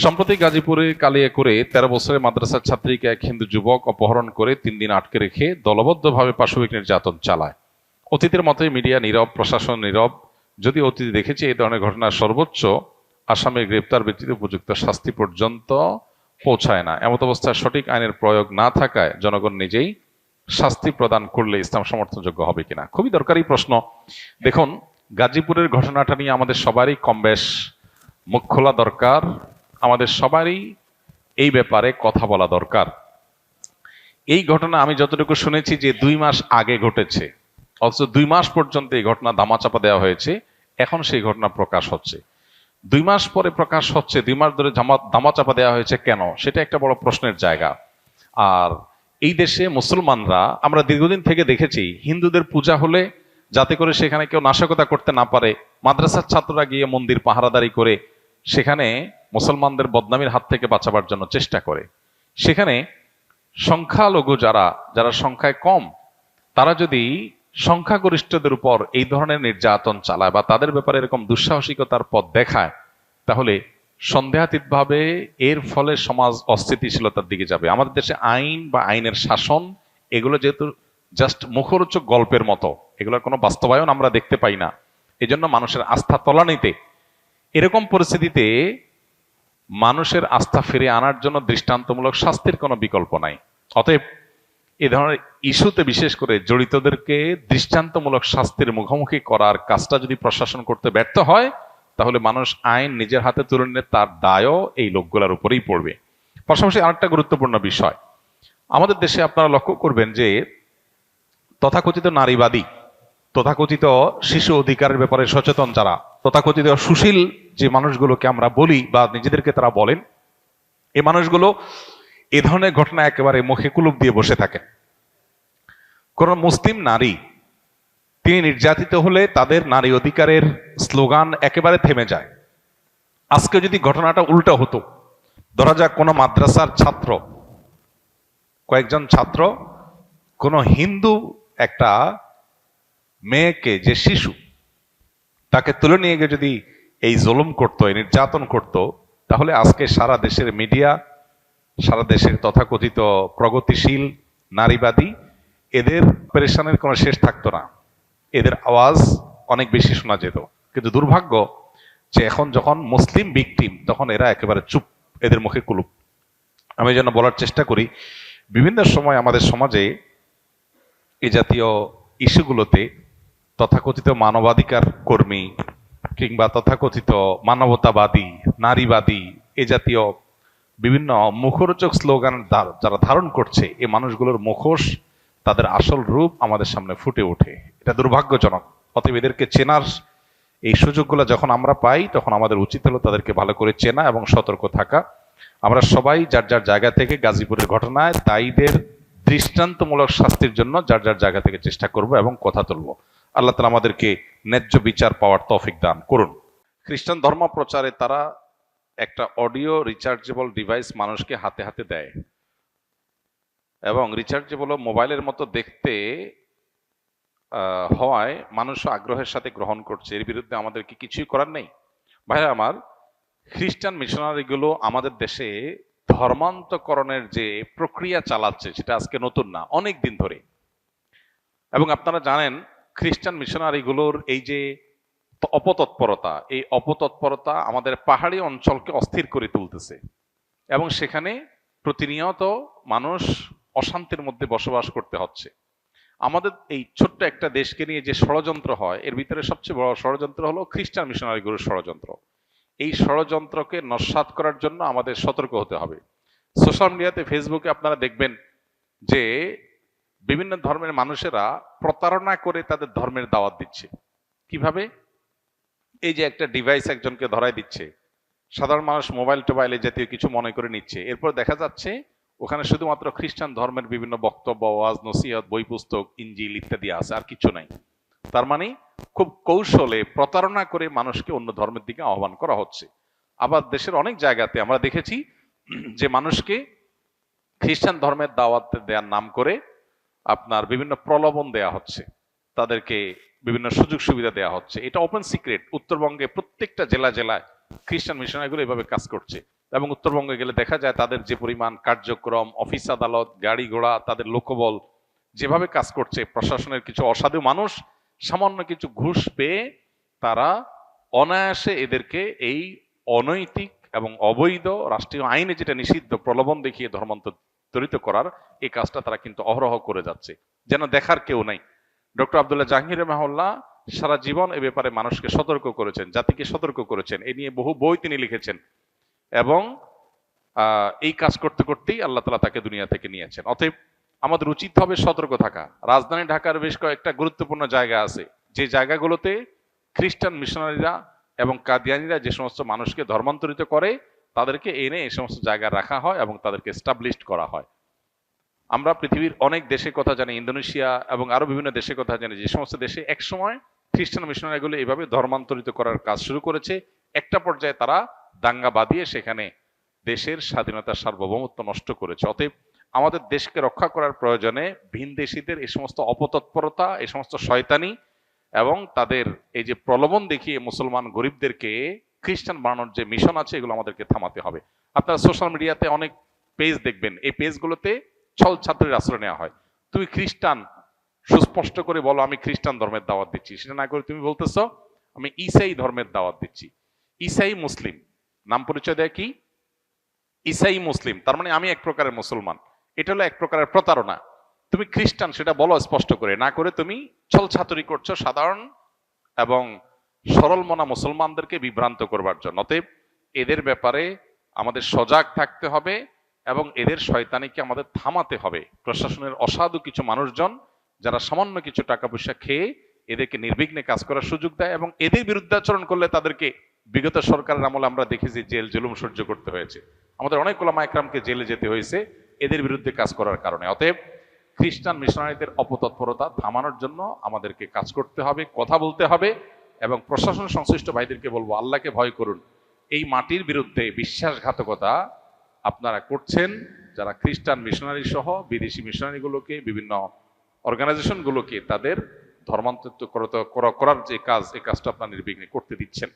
সম্প্রতি গাজীপুরে কালিয়াকৈরে 13 বছরের মাদ্রাসার ছাত্রীকে এক হিন্দু যুবক অপহরণ করে 3 দিন আটকে রেখে দলবদ্ধভাবে পাশবিক নির্যাতন চালায়। অতীতের মতোই মিডিয়া নীরব, প্রশাসন নীরব। যদি অতীতে দেখেছি এই ধরনের ঘটনা সর্বোচ্চ আসামির গ্রেপ্তার ব্যতীত উপযুক্ত শাস্তি পর্যন্ত পৌঁছায় না। এমত অবস্থায় সঠিক আইনের প্রয়োগ না থাকায় জনগণ নিজেই শাস্তি প্রদান করলে ইসলাম সমর্থনযোগ্য হবে কিনা, খুবই দরকারি প্রশ্ন। দেখুন, গাজীপুরের ঘটনাটা নিয়ে আমাদের সবারই কম বেশ মুখ খোলা দরকার, আমাদের সবারই এই ব্যাপারে কথা বলা দরকার। এই ঘটনা আমি যতটুকু শুনেছি যে 2 মাস আগে ঘটেছে, অথচ 2 মাস পর্যন্ত এই ঘটনা ধামাচাপা দেওয়া হয়েছে। এখন সেই ঘটনা প্রকাশ হচ্ছে, 2 মাস পরে প্রকাশ হচ্ছে। 2 মাস ধরে ধামাচাপা দেওয়া হয়েছে কেন, সেটা একটা বড় প্রশ্নের জায়গা। আর এই দেশে মুসলমানরা, আমরা দীর্ঘদিন থেকে দেখেছি, হিন্দুদের পূজা হলে যাতে করে সেখানে কেউ নাশকতা করতে না পারে, মাদ্রাসার ছাত্ররা গিয়ে মন্দির পাহারাদারি করে সেখানে মুসলমানদের বদনামির হাত থেকে বাঁচাবার জন্য চেষ্টা করে। সেখানে সংখ্যালঘু যারা সংখ্যায় কম, তারা যদি সংখ্যাগরিষ্ঠদের উপর এই ধরনের নির্যাতন চালায় বা তাদের ব্যাপারে এরকম দুঃসাহসিকতার পথ দেখায়, তাহলে সন্দেহাতীতভাবে এর ফলে সমাজ অস্থিতিশীলতার দিকে যাবে। আমাদের দেশে আইন বা আইনের শাসন এগুলো যেহেতু জাস্ট মুখরোচক গল্পের মতো, এগুলোর কোনো বাস্তবায়ন আমরা দেখতে পাই না। এজন্য মানুষের আস্থা তলানিতে। এরকম পরিস্থিতিতে মানুষের আস্থা ফিরিয়ে আনার জন্য দৃষ্টান্তমূলক শাস্তির কোনো বিকল্প নাই। অতএব এ ধরনের ইস্যুতে বিশেষ করে জড়িতদেরকে দৃষ্টান্তমূলক শাস্তির মুখোমুখি করার কাজটা যদি প্রশাসন করতে ব্যর্থ হয়, তাহলে মানুষ আইন নিজের হাতে তুলে নিলে তার দায়ও এই লোকগুলোর উপরেই পড়বে। পাশাপাশি আরেকটা গুরুত্বপূর্ণ বিষয়, আমাদের দেশে আপনারা লক্ষ্য করবেন যে তথাকথিত নারীবাদী, তথাকথিত শিশু অধিকারের ব্যাপারে সচেতন যারা, তথাকথিত সুশীল যে মানুষগুলোকে আমরা বলি বা নিজেদেরকে তারা বলেন, এই মানুষগুলো এ ধরনের ঘটনা একেবারে মুখে কুলুপ দিয়ে বসে থাকেন। কোন মুসলিম নারী তিনি নির্যাতিত হলে তাদের নারী অধিকারের স্লোগান একেবারে থেমে যায়। আজকে যদি ঘটনাটা উল্টো হতো, ধরা যাক কোনো মাদ্রাসার ছাত্র, কয়েকজন ছাত্র কোন হিন্দু একটা মেয়েকে, যে শিশু, তাকে তুলে নিয়ে গিয়ে যদি এই জুলুম করতো, এই নির্যাতন করতো, তাহলে আজকে সারা দেশের মিডিয়া, সারা দেশের তথাকথিত প্রগতিশীল নারীবাদী, এদের পেরেশানের কোনো শেষ থাকতো না, এদের আওয়াজ অনেক বেশি শোনা যেত। কিন্তু দুর্ভাগ্য যে এখন যখন মুসলিম ভিকটিম, তখন এরা একেবারে চুপ, এদের মুখে কুলুপ। আমি যেন বলার চেষ্টা করি, বিভিন্ন সময় আমাদের সমাজে এই জাতীয় ইস্যুগুলোতে তথাকথিত মানবাধিকার কর্মী কিংবা তথাকথিত মানবতাবাদী, নারীবাদী, এ জাতীয় বিভিন্ন মুখরোচক স্লোগান যারা ধারণ করছে, এই মানুষগুলোর মুখোশ, তাদের আসল রূপ আমাদের সামনে ফুটে ওঠে। এটা দুর্ভাগ্যজনক। অতএব এদেরকে চেনার এই সুযোগগুলো যখন আমরা পাই, তখন আমাদের উচিত হলো তাদেরকে ভালো করে চেনা এবং সতর্ক থাকা। আমরা সবাই যার যার জায়গা থেকে গাজীপুরের ঘটনায় দায়ীদের দৃষ্টান্তমূলক শাস্তির জন্য যার যার জায়গা থেকে চেষ্টা করব এবং কথা তুলব। আল্লাহ তাআলা আমাদেরকে ন্যায্য বিচার পাওয়ার তৌফিক দান করুন। খ্রিস্টান ধর্ম প্রচারে তারা একটা অডিও রিচার্জেবল ডিভাইস মানুষকে হাতে হাতে দেয়, এবং রিচার্জেবল মোবাইলের মতো দেখতে হওয়ায় মানুষ আগ্রহের সাথে গ্রহণ করছে। এর বিরুদ্ধে আমাদের কি কিছুই করার নেই? ভাইরা আমার, খ্রিস্টান মিশনারিগুলো আমাদের দেশে ধর্মান্তকরণের যে প্রক্রিয়া চালাচ্ছে, সেটা আজকে নতুন না, অনেক দিন ধরে। এবং আপনারা জানেন, খ্রিস্টান মিশনারিগুলোর এই যে অপতৎপরতা, এই অপতৎপরতা আমাদের পাহাড়ি অঞ্চলকে অস্থির করে তুলতেছে, এবং সেখানে প্রতিনিয়ত মানুষ অশান্তির মধ্যে বসবাস করতে হচ্ছে। আমাদের এই ছোট্ট একটা দেশকে নিয়ে যে ষড়যন্ত্র হয়, এর ভিতরে সবচেয়ে বড় ষড়যন্ত্র হলো খ্রিস্টান মিশনারিগুলোর ষড়যন্ত্র। এই ষড়যন্ত্রকে নস্যাৎ করার জন্য আমাদের সতর্ক হতে হবে। সোশ্যাল মিডিয়াতে, ফেসবুকে আপনারা দেখবেন যে বিভিন্ন ধর্মের মানুষেরা প্রতারণা করে তাদের ধর্মের দাওয়াত দিচ্ছে। কিভাবে? এই যে একটা ডিভাইস একজনকে ধরাই দিচ্ছে, সাধারণ মানুষ মোবাইল টোবাইলে জাতীয় কিছু মনে করে নিচ্ছে, এরপর দেখা যাচ্ছে ওখানে শুধুমাত্র খ্রিস্টান ধর্মের বিভিন্ন বক্তব্য, ওয়াজ, নসিহত, বই পুস্তক, ইনজিল ইত্যাদি আছে, আর কিছু নাই। তার মানে খুব কৌশলে প্রতারণা করে মানুষকে অন্য ধর্মের দিকে আহ্বান করা হচ্ছে। আবার দেশের অনেক জায়গাতে আমরা দেখেছি যে মানুষকে খ্রিস্টান ধর্মের দাওয়াত দেওয়ার নাম করে আপনার বিভিন্ন প্রলোভন দেয়া হচ্ছে, তাদেরকে বিভিন্ন সুযোগ সুবিধা দেওয়া হচ্ছে। এটা ওপেন সিক্রেট, উত্তরবঙ্গে প্রত্যেকটা জেলায় খ্রিস্টান মিশনারিগুলো এভাবে কাজ করছে। এবং উত্তরবঙ্গে গেলে দেখা যায় তাদের যে পরিমাণ কার্যক্রম, অফিস আদালত, গাড়ি ঘোড়া, তাদের লোকবল যেভাবে কাজ করছে, প্রশাসনের কিছু অসাধু মানুষ সামান্য কিছু ঘুষ পেয়ে তারা অনায়াসে এদেরকে এই অনৈতিক এবং অবৈধ রাষ্ট্রীয় আইনে যেটা নিষিদ্ধ প্রলোভন দেখিয়ে ধর্মান্তরিত করার এই কাজটা তারা কিন্তু অহরহ করে যাচ্ছে, যেন দেখার কেউ নাই। ডক্টর আব্দুল্লাহ জাহাঙ্গীর রহমাহুল্লাহ সারা জীবন এ ব্যাপারে মানুষকে সতর্ক করেছেন, জাতিকে সতর্ক করেছেন, এ নিয়ে বহু বই তিনি লিখেছেন এবং এই কাজ করতে করতেই আল্লাহ তাআলা তাকে দুনিয়া থেকে নিয়েছেন। অতএব আমাদের উচিত হবে সতর্ক থাকা। রাজধানী ঢাকার বেশ কয়েকটা গুরুত্বপূর্ণ জায়গা আছে, যে জায়গাগুলোতে খ্রিস্টান মিশনারিরা এবং কাদিয়ানিরা যে সমস্ত মানুষকে ধর্মান্তরিত করে তাদেরকে এনে এই সমস্ত জায়গায় রাখা হয় এবং তাদেরকে এস্টাবলিশড করা হয়। আমরা পৃথিবীর অনেক দেশের কথা জানি, ইন্দোনেশিয়া এবং আরো বিভিন্ন দেশের কথা জানি, যে সমস্ত দেশে একসময় খ্রিস্টান মিশনারিগুলো এইভাবে ধর্মান্তরিত করার কাজ শুরু করেছে। একটা পর্যায়ে তারা দাঙ্গা বাঁধিয়ে সেখানে দেশের স্বাধীনতার সার্বভৌমত্ব নষ্ট করেছে। অতএব আমাদের দেশকে রক্ষা করার প্রয়োজনে ভিনদেশীদের এই সমস্ত অপতৎপরতা, এই সমস্ত শয়তানি এবং তাদের এই যে প্রলোভন দেখিয়ে মুসলমান গরিবদেরকে খ্রিস্টান বানানোর যে মিশন আছে, এগুলো আমাদেরকে থামাতে হবে। আপনারা সোশ্যাল মিডিয়াতে অনেক পেজ দেখবেন, এই পেজগুলোতে ছল ছাত্রের আশ্রয় নেওয়া হয়। তুমি খ্রিস্টান, সুস্পষ্ট করে বলো আমি খ্রিস্টান ধর্মের দাওয়াত দিচ্ছি, সেটা না করে তুমি বলতেছো আমি ঈসাই ধর্মের দাওয়াত দিচ্ছি। ঈসাই মুসলিম নাম পরিচয় দেয় কি? ঈসাই মুসলিম, তার মানে আমি এক প্রকারের মুসলমান। এটা হলো এক প্রকারের প্রতারণা। তুমি খ্রিস্টান সেটা বলো স্পষ্ট করে, না করে তুমি ছল ছাতুরি করছো সাধারণ এবং সরল মনা মুসলমানদেরকে বিভ্রান্ত করবার জন্য। অতএব এদের ব্যাপারে আমাদের সজাগ থাকতে হবে এবং এদের শয়তানিকে আমাদের থামাতে হবে। প্রশাসনের অসাধু কিছু মানুষজন যারা সামান্য কিছু টাকা পয়সা খেয়ে এদেরকে নির্বিঘ্নে কাজ করার সুযোগ দেয় এবং এদের বিরুদ্ধাচরণ করলে তাদেরকে বিগত সরকারের আমলে আমরা দেখেছি জেল জুলুম সহ্য করতে হয়েছে। আমাদের অনেক ওলামা একরামকে জেলে যেতে হয়েছে এদের বিরুদ্ধে কাজ করার কারণে। অতএব খ্রিস্টান মিশনারিদের অপতৎপরতা থামানোর জন্য আমাদেরকে কাজ করতে হবে, কথা বলতে হবে এবং প্রশাসন সংশ্লিষ্ট ভাইদেরকে বলবো আল্লাহকে ভয় করুন। এই মাটির বিরুদ্ধে বিশ্বাসঘাতকতা আপনারা করছেন, যারা খ্রিস্টান মিশনারি সহ বিদেশি মিশনারিগুলোকে, বিভিন্ন অর্গানাইজেশনগুলোকে তাদের ধর্মান্তরিত করার যে কাজ, এই কাজটা আপনারা নির্বিঘ্নে করতে দিচ্ছেন।